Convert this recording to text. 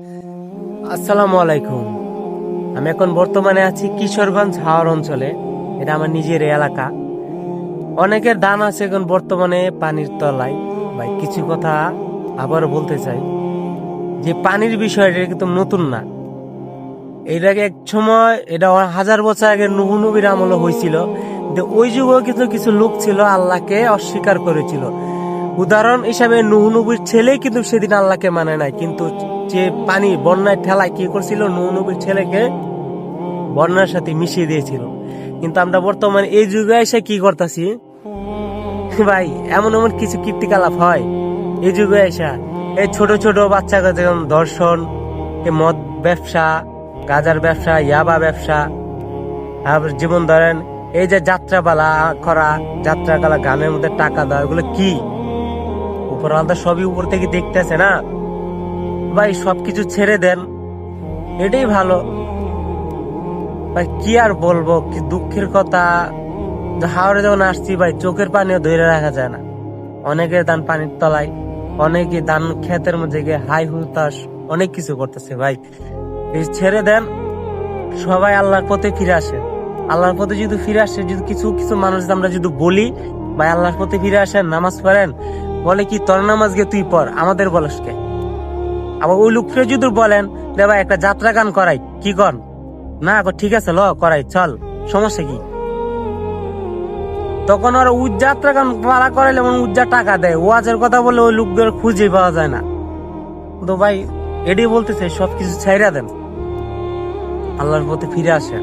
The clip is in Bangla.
আসসালামু আলাইকুম। আমি এখন বর্তমানে আছি কিশোরগঞ্জ হাওর অঞ্চলে। এটা আমার নিজের এলাকা। অনেকের ধান আছে এখন বর্তমানে পানির তলায়। ভাই কিছু কথা আবারও বলতে চাই যে পানির বিষয়টা এটা কিন্তু নতুন না। এটাকে এক সময় এটা হাজার বছর আগে নুহ নবীর আমলে হয়েছিল, কিন্তু ওই যুগেও কিন্তু কিছু লোক ছিল আল্লাহকে অস্বীকার করেছিল। উদাহরণ হিসাবে নুহ নবীর ছেলে কিন্তু সেদিন আল্লাহকে মানে নাই, কিন্তু যে পানি বন্যায় ঠেলায় কি করছিল, নুহ নবীর ছেলেকে বন্যার সাথে মিশিয়ে দিয়েছিল। কিন্তু আমরা বর্তমানে এই যুগে এসে কি করতেছি ভাই, এমন এমন কিছু কীর্তিকলাপ হয় এই যুগে এসে। এই ছোট ছোট বাচ্চাকে যেমন ধর্ষণ, এই মদ ব্যবসা, গাঁজার ব্যবসা, ইয়াবা ব্যবসা, তারপর জীবন ধরেন এই যে যাত্রাপালা করা, যাত্রাকালা গানের মধ্যে টাকা দেওয়া, এগুলো কি উপর আলাদা সবই উপর থেকে দেখতেছে না ভাই। সবকিছু ছেড়ে দেন, এটাই ভালো ভাই। কি আর বলবো, কি দুঃখের কথা। হাওড়ে যখন আসছি ভাই, চোখের পানিও ধরে রাখা যায় না। অনেকের ধান পানির তলায়, অনেকে ধান ক্ষেতের মধ্যে গিয়ে হাই হুতাশ অনেক কিছু করতেছে ভাই। এই ছেড়ে দেন, সবাই আল্লাহর পথে ফিরে আসে। আল্লাহর পথে যদি ফিরে আসে, যদি কিছু কিছু মানুষ আমরা যদি বলি ভাই আল্লাহর পথে ফিরে আসেন, নামাজ পড়েন, বলে কি তোর নামাজ গে তুই পড়, আমাদের বলস কে? আবার ওই লোককে যদি বলেন যে ভাই একটা যাত্রা গান করাই, কি কর না, ঠিক আছে ল করাই চল, সমস্যা কি? তখন ওরা যাত্রা গান পালা করাইলে টাকা দেয়, ওয়াজের কথা বলে ওই লোকদের খুঁজে পাওয়া যায় না। তো ভাই এটাই বলতে চাই, সবকিছু ছাইরা দেন, আল্লাহর পথে ফিরে আসেন।